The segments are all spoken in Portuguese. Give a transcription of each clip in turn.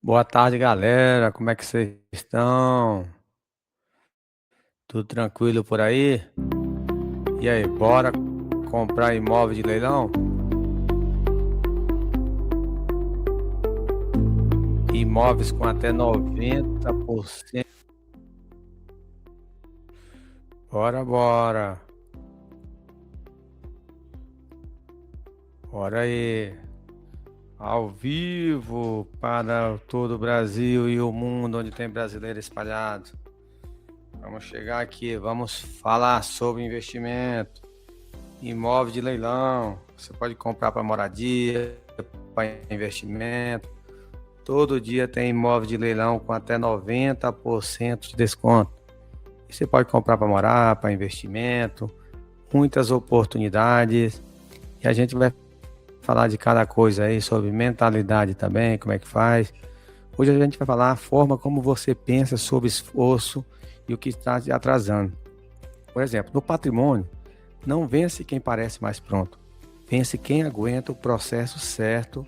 Boa tarde, galera. Como é que vocês estão? Tudo tranquilo por aí? E aí, bora comprar imóvel de leilão? Imóveis com até 90%. Bora, bora. Bora aí. Ao vivo para todo o Brasil e o mundo onde tem brasileiro espalhado. Vamos chegar aqui, vamos falar sobre investimento. Imóvel de leilão. Você pode comprar para moradia, para investimento. Todo dia tem imóvel de leilão com até 90% de desconto. E você pode comprar para morar, para investimento, muitas oportunidades. E a gente vai falar de cada coisa aí, sobre mentalidade também, como é que faz. Hoje a gente vai falar a forma como você pensa sobre esforço e o que está te atrasando. Por exemplo, no patrimônio, não vence quem parece mais pronto. Vence quem aguenta o processo certo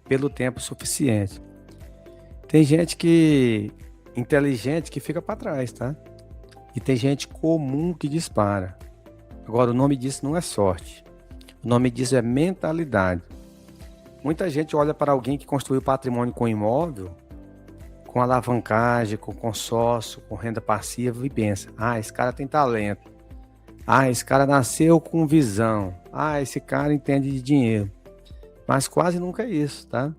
pelo tempo suficiente. Tem gente que inteligente que fica para trás, tá? E tem gente comum que dispara. Agora, o nome disso não é sorte. O nome disso é mentalidade. Muita gente olha para alguém que construiu patrimônio com imóvel, com alavancagem, com consórcio, com renda passiva e pensa: ah, esse cara tem talento. Ah, esse cara nasceu com visão. Ah, esse cara entende de dinheiro. Mas quase nunca é isso, tá?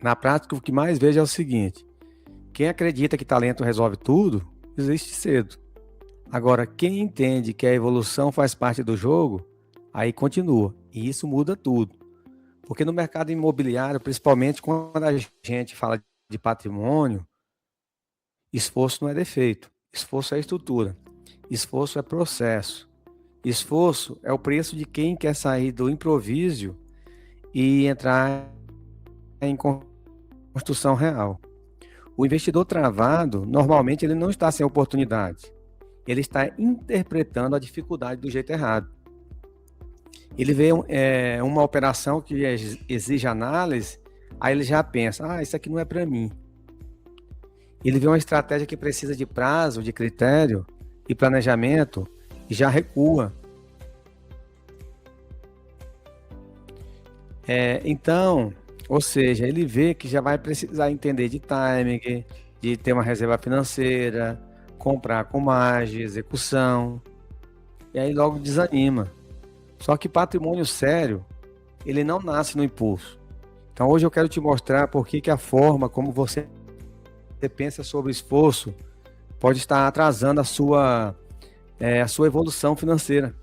Na prática, o que mais vejo é o seguinte: quem acredita que talento resolve tudo, desiste cedo. Agora, quem entende que a evolução faz parte do jogo, aí continua. E isso muda tudo. Porque no mercado imobiliário, principalmente quando a gente fala de patrimônio, esforço não é defeito. Esforço é estrutura. Esforço é processo. Esforço é o preço de quem quer sair do improviso e entrar em construção real. O investidor travado, normalmente, ele não está sem oportunidade. Ele está interpretando a dificuldade do jeito errado. Ele vê uma operação que exige análise, aí ele já pensa: ah, isso aqui não é para mim. Ele vê uma estratégia que precisa de prazo, de critério e planejamento e já recua. Então, ou seja, ele vê que já vai precisar entender de timing, de ter uma reserva financeira, comprar com margem, execução, e aí logo desanima. Só que patrimônio sério, ele não nasce no impulso. Então hoje eu quero te mostrar por que a forma como você pensa sobre esforço pode estar atrasando a sua evolução financeira.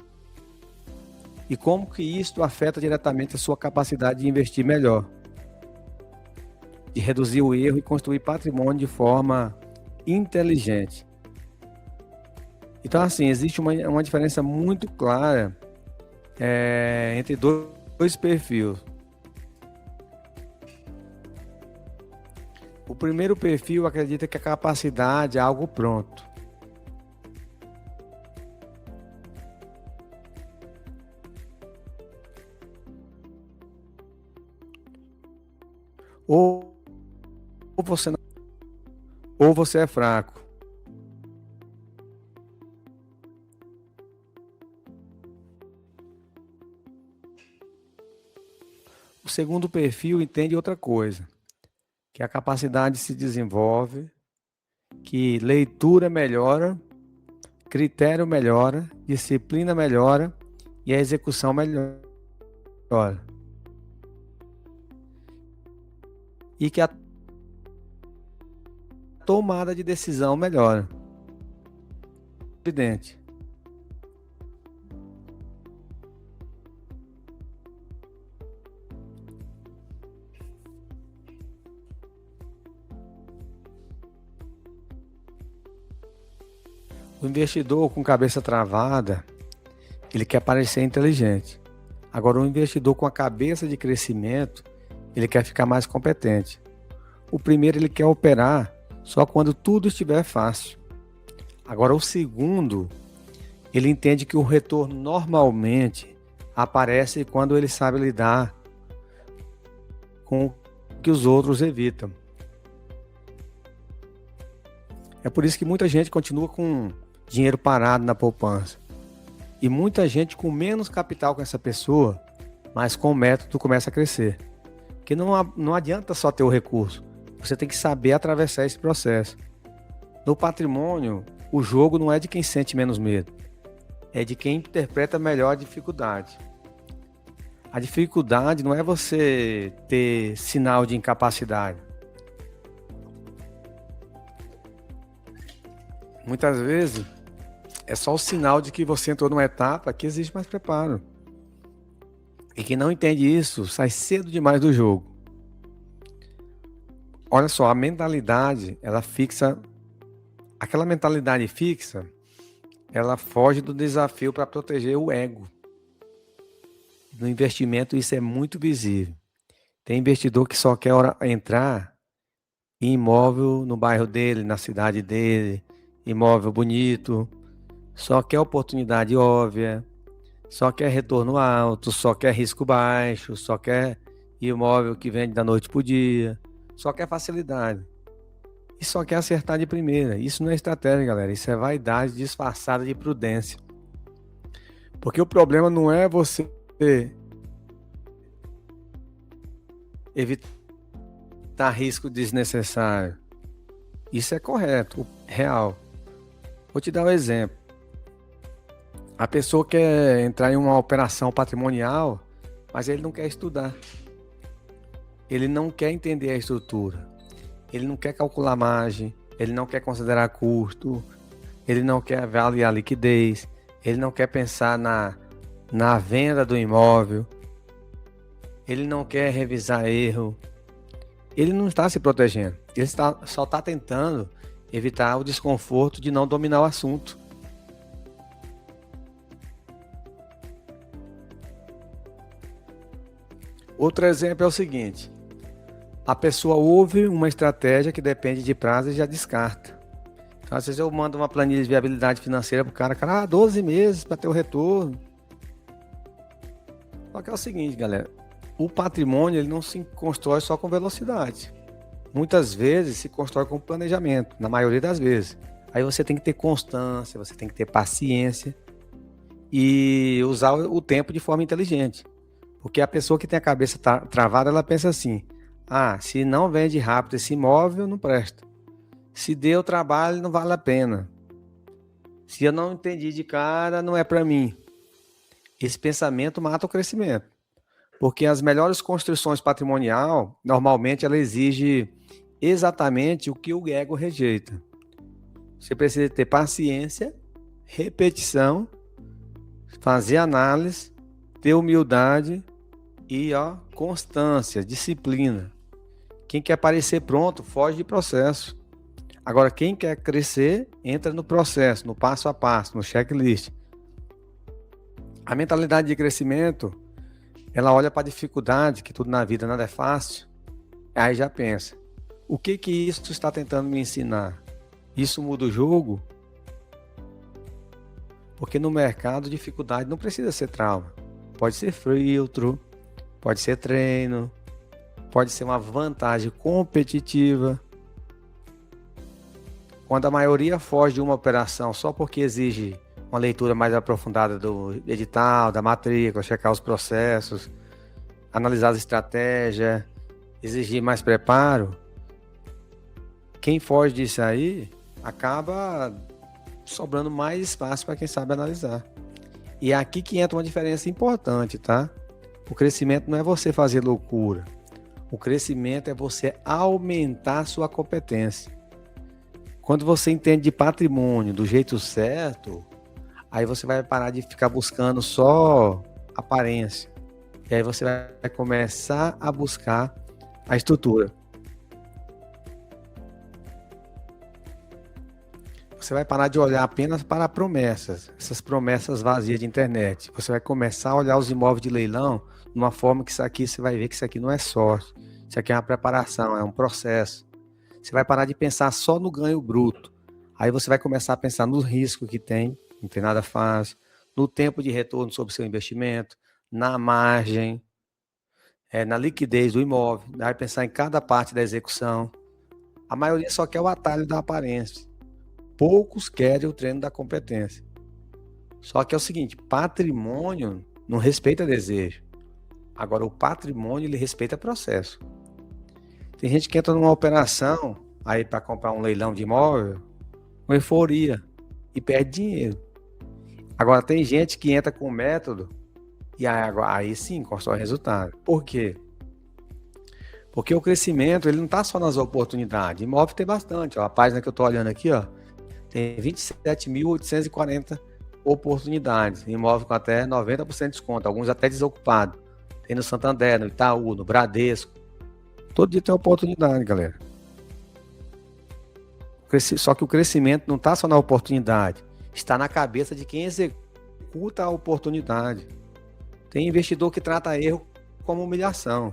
E como que isso afeta diretamente a sua capacidade de investir melhor, de reduzir o erro e construir patrimônio de forma inteligente. Então, assim, existe uma diferença muito clara entre dois perfis. O primeiro perfil acredita que a capacidade é algo pronto. Ou você, ou você é fraco. O segundo perfil entende outra coisa, que a capacidade se desenvolve, que leitura melhora, critério melhora, disciplina melhora e a execução melhora. E que a tomada de decisão melhora. Evidente. O investidor com cabeça travada, ele quer parecer inteligente. Agora, o investidor com a cabeça de crescimento, ele quer ficar mais competente. O primeiro, ele quer operar só quando tudo estiver fácil. Agora, o segundo, ele entende que o retorno normalmente aparece quando ele sabe lidar com o que os outros evitam. É por isso que muita gente continua com dinheiro parado na poupança. E muita gente com menos capital que essa pessoa, mas com o método começa a crescer. Porque não adianta só ter o recurso. Você tem que saber atravessar esse processo. No patrimônio, o jogo não é de quem sente menos medo. É de quem interpreta melhor a dificuldade. A dificuldade não é você ter sinal de incapacidade. Muitas vezes é só o sinal de que você entrou numa etapa que exige mais preparo. E quem não entende isso sai cedo demais do jogo. Olha só, a mentalidade, ela fixa. Aquela mentalidade fixa, ela foge do desafio para proteger o ego. No investimento, isso é muito visível. Tem investidor que só quer entrar em imóvel no bairro dele, na cidade dele, imóvel bonito, só quer oportunidade óbvia, só quer retorno alto, só quer risco baixo, só quer imóvel que vende da noite para o dia, só quer facilidade. E só quer acertar de primeira. Isso não é estratégia, galera. Isso é vaidade disfarçada de prudência. Porque o problema não é você evitar risco desnecessário. Isso é correto, real. Vou te dar um exemplo. A pessoa quer entrar em uma operação patrimonial, mas ele não quer estudar. Ele não quer entender a estrutura. Ele não quer calcular margem. Ele não quer considerar custo. Ele não quer avaliar a liquidez. Ele não quer pensar na venda do imóvel. Ele não quer revisar erro. Ele não está se protegendo. Ele só está tentando evitar o desconforto de não dominar o assunto. Outro exemplo é o seguinte: a pessoa ouve uma estratégia que depende de prazo e já descarta. Então, às vezes eu mando uma planilha de viabilidade financeira para o cara, 12 meses para ter o retorno. Só que é o seguinte, galera, o patrimônio ele não se constrói só com velocidade. Muitas vezes se constrói com planejamento, na maioria das vezes. Aí você tem que ter constância, você tem que ter paciência e usar o tempo de forma inteligente. Porque a pessoa que tem a cabeça travada, ela pensa assim: se não vende rápido esse imóvel, não presta. Se deu trabalho, não vale a pena. Se eu não entendi de cara, não é para mim. Esse pensamento mata o crescimento. Porque as melhores construções patrimonial, normalmente ela exige exatamente o que o ego rejeita. Você precisa ter paciência, repetição, fazer análise, ter humildade e constância, disciplina. Quem quer parecer pronto, foge de processo. Agora, quem quer crescer, entra no processo, no passo a passo, no checklist. A mentalidade de crescimento, ela olha para a dificuldade, que tudo na vida nada é fácil, aí já pensa: o que isso está tentando me ensinar? Isso muda o jogo? Porque no mercado, dificuldade não precisa ser trauma. Pode ser filtro, pode ser treino, pode ser uma vantagem competitiva. Quando a maioria foge de uma operação só porque exige uma leitura mais aprofundada do edital, da matrícula, checar os processos, analisar as estratégias, exigir mais preparo, quem foge disso aí acaba sobrando mais espaço para quem sabe analisar. E é aqui que entra uma diferença importante, tá? O crescimento não é você fazer loucura. O crescimento é você aumentar a sua competência. Quando você entende de patrimônio do jeito certo, aí você vai parar de ficar buscando só aparência. E aí você vai começar a buscar a estrutura. Você vai parar de olhar apenas para promessas, essas promessas vazias de internet. Você vai começar a olhar os imóveis de leilão de uma forma que isso aqui, você vai ver que isso aqui não é sorte. Isso aqui é uma preparação, é um processo. Você vai parar de pensar só no ganho bruto. Aí você vai começar a pensar no risco que tem, não tem nada fácil, no tempo de retorno sobre o seu investimento, na margem, na liquidez do imóvel. Vai pensar em cada parte da execução. A maioria só quer o atalho da aparência. poucos querem o treino da competência. Só que é o seguinte, patrimônio não respeita desejo. Agora, o patrimônio, ele respeita processo. Tem gente que entra numa operação, aí para comprar um leilão de imóvel, com euforia, e perde dinheiro. Agora, tem gente que entra com método, e aí sim, constrói resultado. Por quê? Porque o crescimento, ele não está só nas oportunidades. Imóvel tem bastante. Ó, a página que eu estou olhando aqui, ó, tem 27.840 oportunidades. Imóvel com até 90% de desconto, alguns até desocupados. Tem no Santander, no Itaú, no Bradesco. Todo dia tem oportunidade, galera. Só que o crescimento não está só na oportunidade. Está na cabeça de quem executa a oportunidade. Tem investidor que trata erro como humilhação.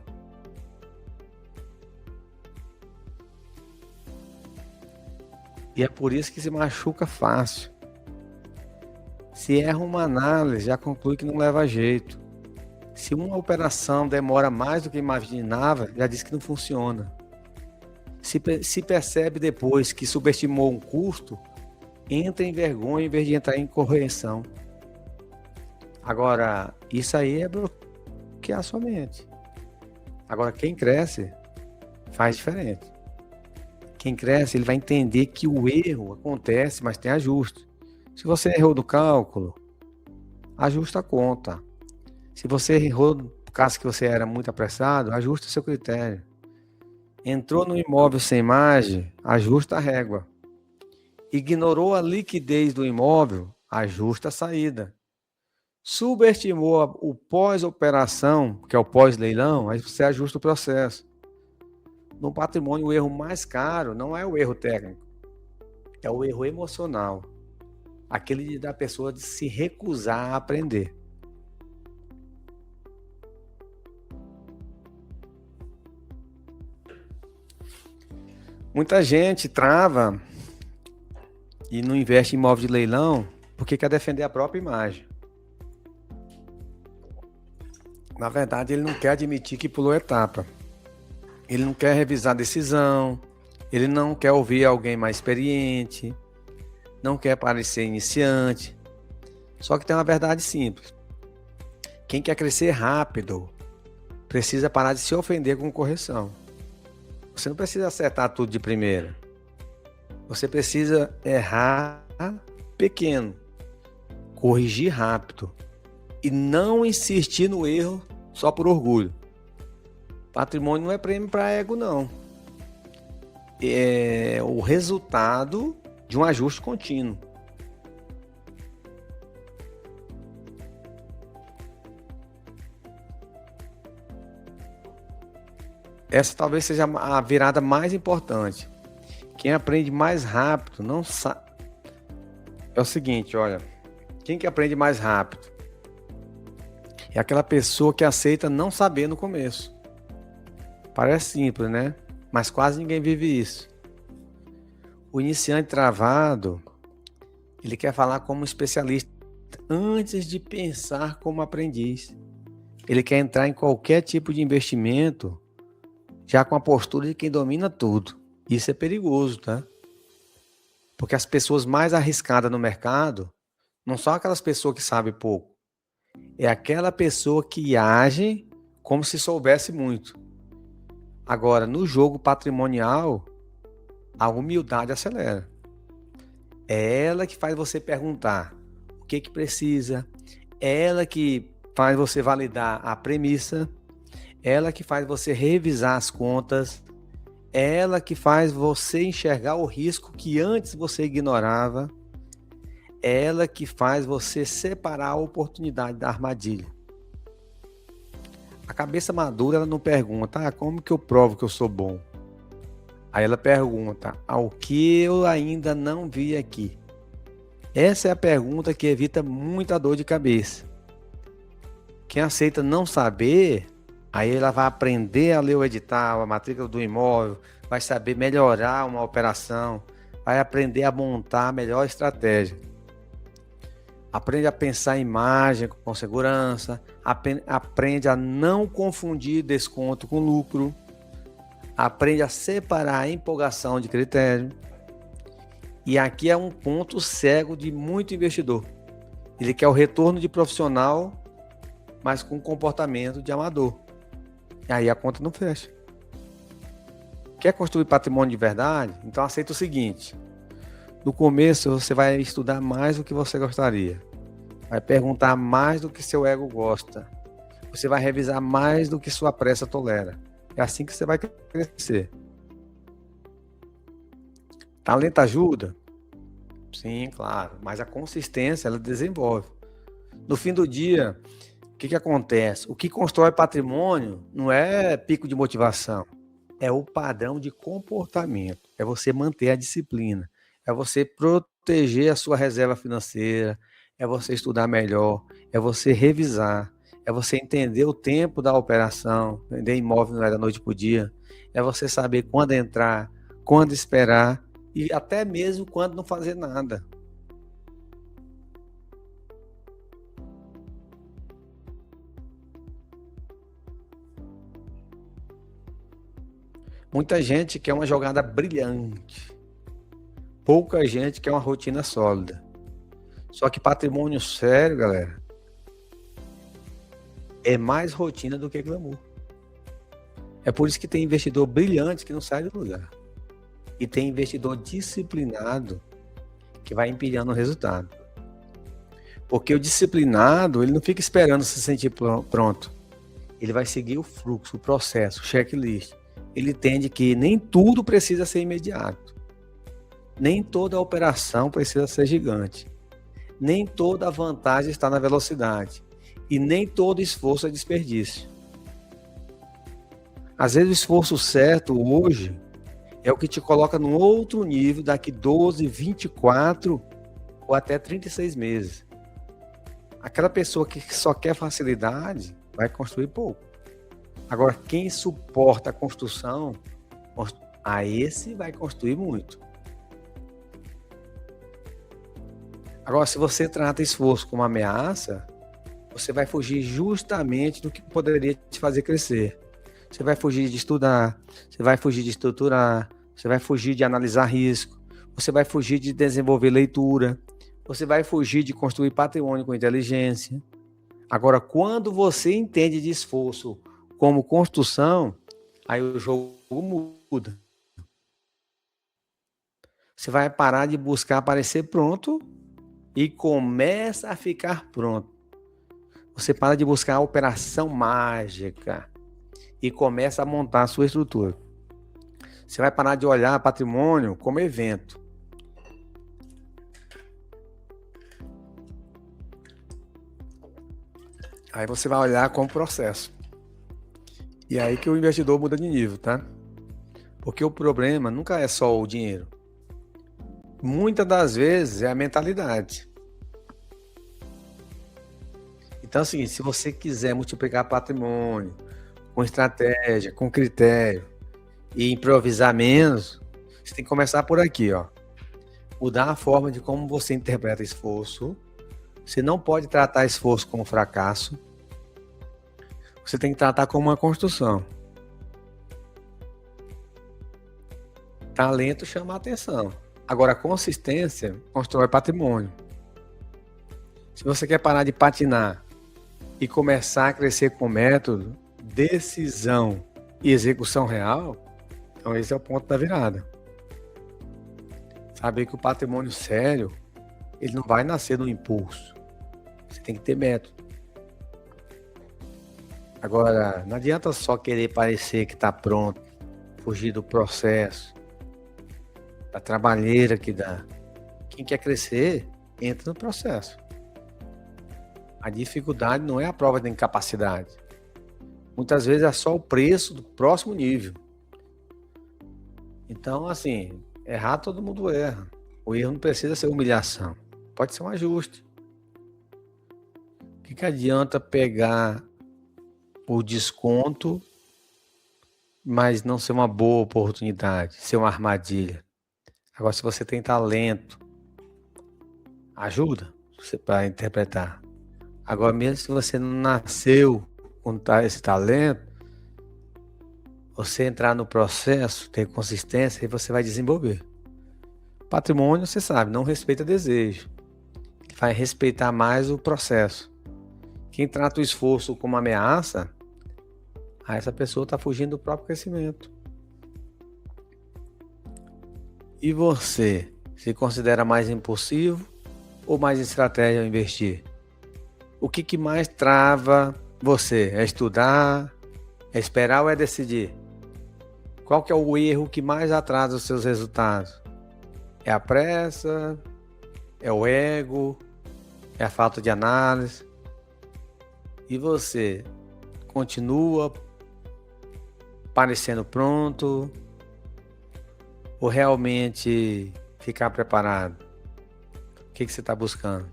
E é por isso que se machuca fácil. Se erra uma análise, já conclui que não leva jeito. Se uma operação demora mais do que imaginava, já diz que não funciona. Se percebe depois que subestimou um custo, entra em vergonha em vez de entrar em correção. Agora, isso aí é bloquear a sua mente. Agora, quem cresce, faz diferente. Quem cresce, ele vai entender que o erro acontece, mas tem ajuste. Se você errou no cálculo, ajusta a conta. Se você errou no caso que você era muito apressado, ajusta o seu critério. Entrou no imóvel sem margem, ajusta a régua. Ignorou a liquidez do imóvel, ajusta a saída. Subestimou o pós-operação, que é o pós-leilão, aí você ajusta o processo. No patrimônio, o erro mais caro não é o erro técnico, é o erro emocional. Aquele da pessoa de se recusar a aprender. Muita gente trava e não investe em imóvel de leilão porque quer defender a própria imagem. Na verdade, ele não quer admitir que pulou etapa. Ele não quer revisar a decisão, ele não quer ouvir alguém mais experiente, não quer parecer iniciante. Só que tem uma verdade simples. Quem quer crescer rápido precisa parar de se ofender com correção. Você não precisa acertar tudo de primeira. Você precisa errar pequeno, corrigir rápido e não insistir no erro só por orgulho. Patrimônio não é prêmio para ego, não. É o resultado de um ajuste contínuo. Essa talvez seja a virada mais importante. Quem aprende mais rápido não sabe. É o seguinte, olha. Quem que aprende mais rápido? É aquela pessoa que aceita não saber no começo. Parece simples, né? Mas quase ninguém vive isso. O iniciante travado, ele quer falar como especialista antes de pensar como aprendiz. Ele quer entrar em qualquer tipo de investimento já com a postura de quem domina tudo. Isso é perigoso, tá? Porque as pessoas mais arriscadas no mercado não são aquelas pessoas que sabem pouco. É aquela pessoa que age como se soubesse muito. Agora, no jogo patrimonial, a humildade acelera. É ela que faz você perguntar o que precisa. É ela que faz você validar a premissa. É ela que faz você revisar as contas. É ela que faz você enxergar o risco que antes você ignorava. É ela que faz você separar a oportunidade da armadilha. A cabeça madura, ela não pergunta, como que eu provo que eu sou bom? Aí ela pergunta, ao que eu ainda não vi aqui? Essa é a pergunta que evita muita dor de cabeça. Quem aceita não saber, aí ela vai aprender a ler o edital, a matrícula do imóvel, vai saber melhorar uma operação, vai aprender a montar a melhor estratégia. Aprende a pensar em imagem com segurança, aprende a não confundir desconto com lucro, aprende a separar a empolgação de critério E aqui é um ponto cego de muito investidor. Ele quer o retorno de profissional, mas com comportamento de amador. E aí a conta não fecha. Quer construir patrimônio de verdade? Então aceita o seguinte. No começo você vai estudar mais do que você gostaria. Vai perguntar mais do que seu ego gosta. Você vai revisar mais do que sua pressa tolera. É assim que você vai crescer. Talento ajuda? Sim, claro. Mas a consistência, ela desenvolve. No fim do dia, o que acontece? O que constrói patrimônio não é pico de motivação. É o padrão de comportamento. É você manter a disciplina. É você proteger a sua reserva financeira. É você estudar melhor. É você revisar. É você entender o tempo da operação. Vender imóvel não é da noite para o dia. É você saber quando entrar, quando esperar e até mesmo quando não fazer nada. Muita gente quer uma jogada brilhante. Pouca gente quer uma rotina sólida. Só que patrimônio sério, galera, é mais rotina do que glamour. É por isso que tem investidor brilhante que não sai do lugar. E tem investidor disciplinado que vai empilhando o resultado. Porque o disciplinado, ele não fica esperando se sentir pronto. Ele vai seguir o fluxo, o processo, o checklist. Ele entende que nem tudo precisa ser imediato. Nem toda operação precisa ser gigante. Nem toda vantagem está na velocidade. E nem todo esforço é desperdício. Às vezes o esforço certo hoje é o que te coloca num outro nível daqui 12, 24 ou até 36 meses. Aquela pessoa que só quer facilidade vai construir pouco. Agora, quem suporta a construção, a esse vai construir muito. Agora, se você trata esforço como ameaça, você vai fugir justamente do que poderia te fazer crescer. Você vai fugir de estudar, você vai fugir de estruturar, você vai fugir de analisar risco, você vai fugir de desenvolver leitura, você vai fugir de construir patrimônio com inteligência. Agora, quando você entende de esforço como construção, aí o jogo muda. Você vai parar de buscar parecer pronto e começa a ficar pronto. Você para de buscar a operação mágica e começa a montar a sua estrutura. Você vai parar de olhar patrimônio como evento. Aí você vai olhar como processo. E aí que o investidor muda de nível, tá? Porque o problema nunca é só o dinheiro. Muitas das vezes é a mentalidade. Então, é o seguinte, se você quiser multiplicar patrimônio com estratégia, com critério e improvisar menos, você tem que começar por aqui, ó. Mudar a forma de como você interpreta esforço. Você não pode tratar esforço como fracasso. Você tem que tratar como uma construção. Talento chama a atenção. Agora, consistência constrói patrimônio. Se você quer parar de patinar e começar a crescer com método, decisão e execução real, então esse é o ponto da virada. Saber que o patrimônio sério, ele não vai nascer no impulso. Você tem que ter método. Agora, não adianta só querer parecer que está pronto, fugir do processo, da trabalheira que dá. Quem quer crescer, entra no processo. A dificuldade não é a prova da incapacidade. Muitas vezes é só o preço do próximo nível. Então, assim, errar todo mundo erra. O erro não precisa ser humilhação. Pode ser um ajuste. O que adianta pegar o desconto, mas não ser uma boa oportunidade, ser uma armadilha? Agora, se você tem talento, ajuda você para interpretar. Agora, mesmo se você não nasceu com esse talento, você entrar no processo, ter consistência, e você vai desenvolver. Patrimônio, você sabe, não respeita desejo. Vai respeitar mais o processo. Quem trata o esforço como ameaça, essa pessoa está fugindo do próprio crescimento. E você, se considera mais impulsivo ou mais estratégia ao investir? O que mais trava você? É estudar? É esperar ou é decidir? Qual que é o erro que mais atrasa os seus resultados? É a pressa? É o ego? É a falta de análise? E você continua parecendo pronto? Ou realmente ficar preparado? O que você está buscando?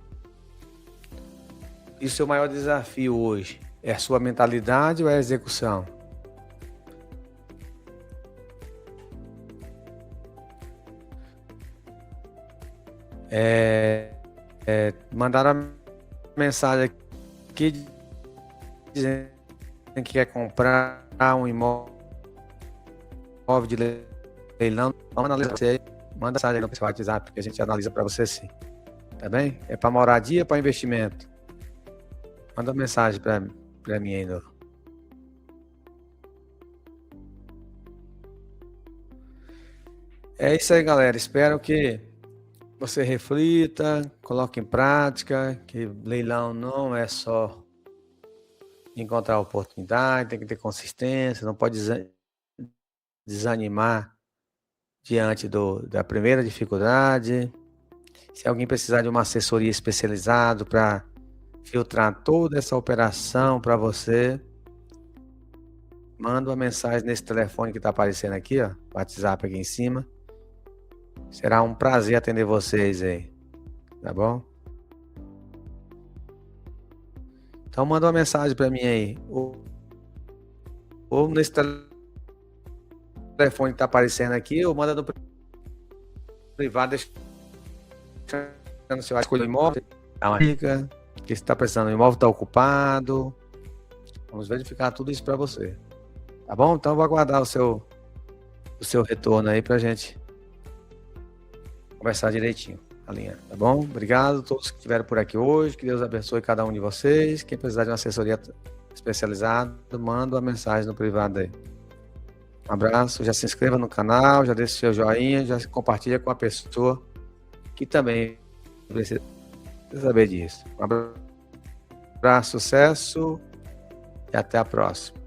E o seu maior desafio hoje? É a sua mentalidade ou é a execução? Mandaram uma mensagem aqui dizendo que quer comprar um imóvel de leilão. Vamos analisar você aí. Manda mensagem aí no seu WhatsApp que a gente analisa para você sim. Tá bem? É para moradia ou para investimento? Manda uma mensagem para mim aí. É isso aí, galera. Espero que você reflita, coloque em prática, que leilão não é só encontrar oportunidade, tem que ter consistência, não pode desanimar diante da primeira dificuldade. Se alguém precisar de uma assessoria especializada para filtrar toda essa operação para você, manda uma mensagem nesse telefone que está aparecendo aqui, ó, WhatsApp aqui em cima. Será um prazer atender vocês aí, tá bom? Então manda uma mensagem para mim aí, ou nesse telefone que está aparecendo aqui, ou manda no privado, deixando seu escolha imóvel, dá uma dica, que você está precisando, o imóvel está ocupado. Vamos verificar tudo isso para você, tá bom? Então eu vou aguardar o seu retorno aí para a gente conversar direitinho, alinhar, tá bom? Obrigado a todos que estiveram por aqui hoje, que Deus abençoe cada um de vocês. Quem precisar de uma assessoria especializada, manda uma mensagem no privado aí. Um abraço, já se inscreva no canal, já deixa o seu joinha, já compartilha com a pessoa que também precisa saber disso. Um abraço, sucesso e até a próxima.